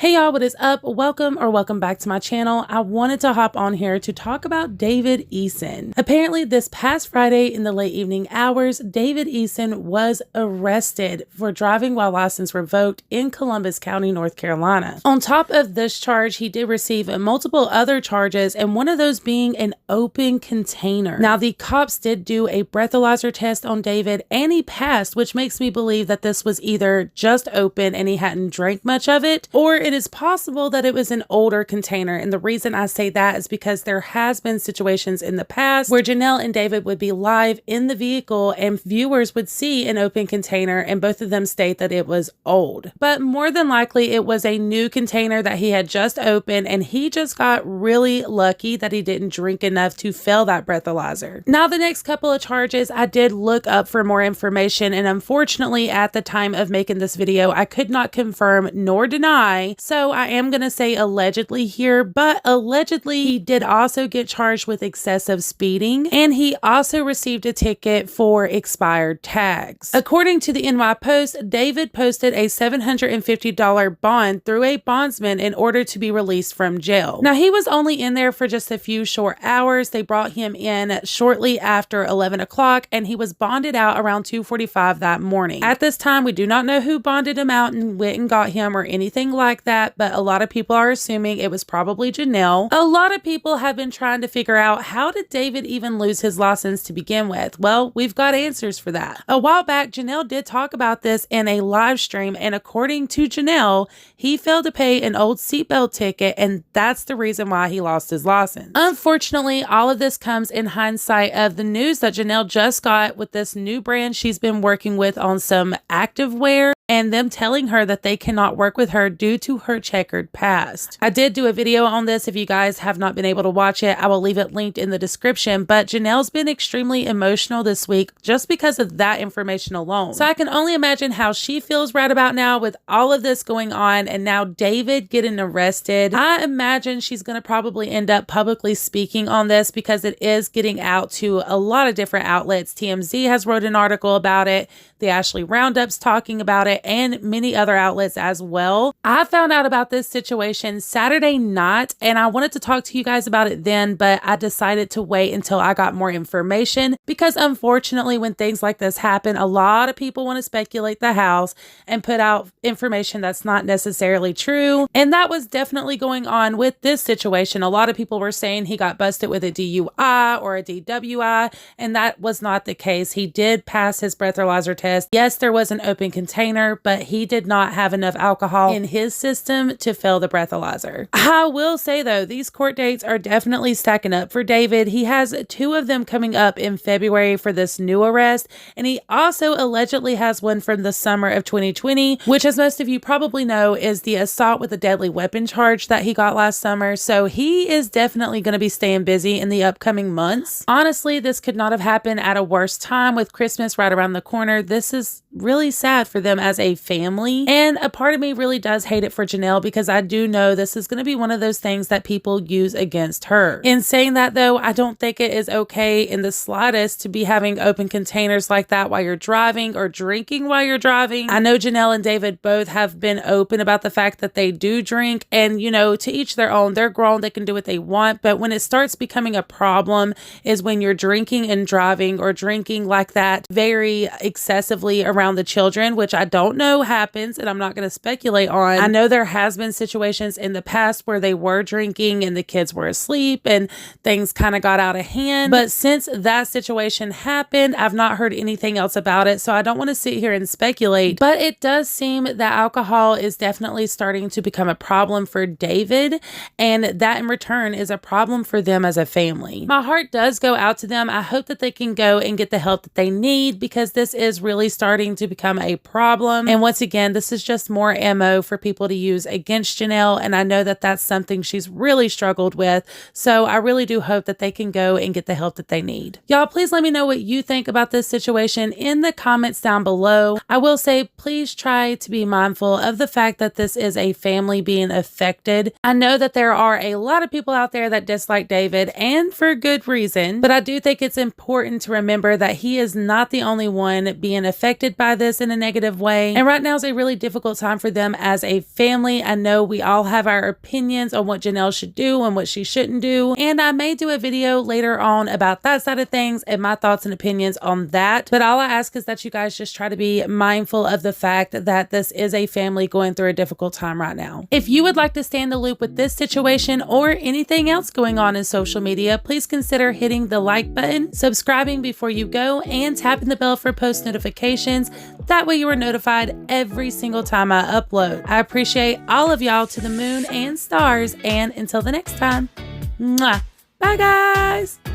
Hey y'all, what is up? Welcome back to my channel. I wanted to hop on here to talk about David Eason. Apparently this past Friday in the late evening hours, David Eason was arrested for driving while license revoked in Columbus County, North Carolina. On top of this charge, he did receive multiple other charges, and one of those being an open container. Now the cops did do a breathalyzer test on David and he passed, which makes me believe that this was either just open and he hadn't drank much of it, or it is possible that it was an older container. And the reason I say that is because there has been situations in the past where Janelle and David would be live in the vehicle and viewers would see an open container and both of them state that it was old. But more than likely it was a new container that he had just opened, and he just got really lucky that he didn't drink enough to fail that breathalyzer. Now the next couple of charges I did look up for more information, and unfortunately at the time of making this video I could not confirm nor deny. So I am going to say allegedly here, but allegedly he did also get charged with excessive speeding, and he also received a ticket for expired tags. According to the NY Post, David posted a $750 bond through a bondsman in order to be released from jail. Now he was only in there for just a few short hours. They brought him in shortly after 11 o'clock and he was bonded out around 2:45 that morning. At this time, we do not know who bonded him out and went and got him or anything like that, but a lot of people are assuming it was probably Janelle. A lot of people have been trying to figure out, how did David even lose his license to begin with? Well, we've got answers for that. A while back, Janelle did talk about this in a live stream, and according to Janelle, he failed to pay an old seatbelt ticket, and that's the reason why he lost his license. Unfortunately, all of this comes in hindsight of the news that Janelle just got with this new brand she's been working with on some activewear, and them telling her that they cannot work with her due to her checkered past. I did do a video on this. If you guys have not been able to watch it, I will leave it linked in the description, but Janelle's been extremely emotional this week just because of that information alone. So I can only imagine how she feels right about now with all of this going on, and now David getting arrested. I imagine she's going to probably end up publicly speaking on this because it is getting out to a lot of different outlets. TMZ has wrote an article about it. The Ashley Roundup's talking about it, and many other outlets as well. I found out about this situation Saturday night, and I wanted to talk to you guys about it then, but I decided to wait until I got more information because unfortunately when things like this happen, a lot of people want to speculate the house and put out information that's not necessarily true. And that was definitely going on with this situation. A lot of people were saying he got busted with a DUI or a DWI, and that was not the case. He did pass his breathalyzer test. Yes, there was an open container, but he did not have enough alcohol in his system to fail the breathalyzer. I will say though, these court dates are definitely stacking up for David. He has 2 of them coming up in February for this new arrest, and he also allegedly has one from the summer of 2020, which, as most of you probably know, is the assault with a deadly weapon charge that he got last summer. So he is definitely going to be staying busy in the upcoming months. Honestly, this could not have happened at a worse time with Christmas right around the corner. This is really sad for them as a family, and a part of me really does hate it for Janelle because I do know this is going to be one of those things that people use against her. In saying that though, I don't think it is okay in the slightest to be having open containers like that while you're driving or drinking while you're driving. I know Janelle and David both have been open about the fact that they do drink, and you know, to each their own. They're grown, they can do what they want, but when it starts becoming a problem is when you're drinking and driving, or drinking like that very excessively around the children, which I don't know happens and I'm not going to speculate on. I know there has been situations in the past where they were drinking and the kids were asleep and things kind of got out of hand, but since that situation happened, I've not heard anything else about it, so I don't want to sit here and speculate, but it does seem that alcohol is definitely starting to become a problem for David, and that in return is a problem for them as a family. My heart does go out to them. I hope that they can go and get the help that they need because this is really starting to become a problem, and once again, this is just more ammo for people to use against Janelle, and I know that that's something she's really struggled with, so I really do hope that they can go and get the help that they need. Y'all, please let me know what you think about this situation in the comments down below. I will say, please try to be mindful of the fact that this is a family being affected. I know that there are a lot of people out there that dislike David, and for good reason, but I do think it's important to remember that he is not the only one being affected by this in a negative way. day. And right now is a really difficult time for them as a family. I know we all have our opinions on what Janelle should do and what she shouldn't do. And I may do a video later on about that side of things and my thoughts and opinions on that. But all I ask is that you guys just try to be mindful of the fact that this is a family going through a difficult time right now. If you would like to stay in the loop with this situation or anything else going on in social media, please consider hitting the like button, subscribing before you go, and tapping the bell for post notifications. That way you are notified every single time I upload. I appreciate all of y'all to the moon and stars, and until the next time, mwah. Bye guys!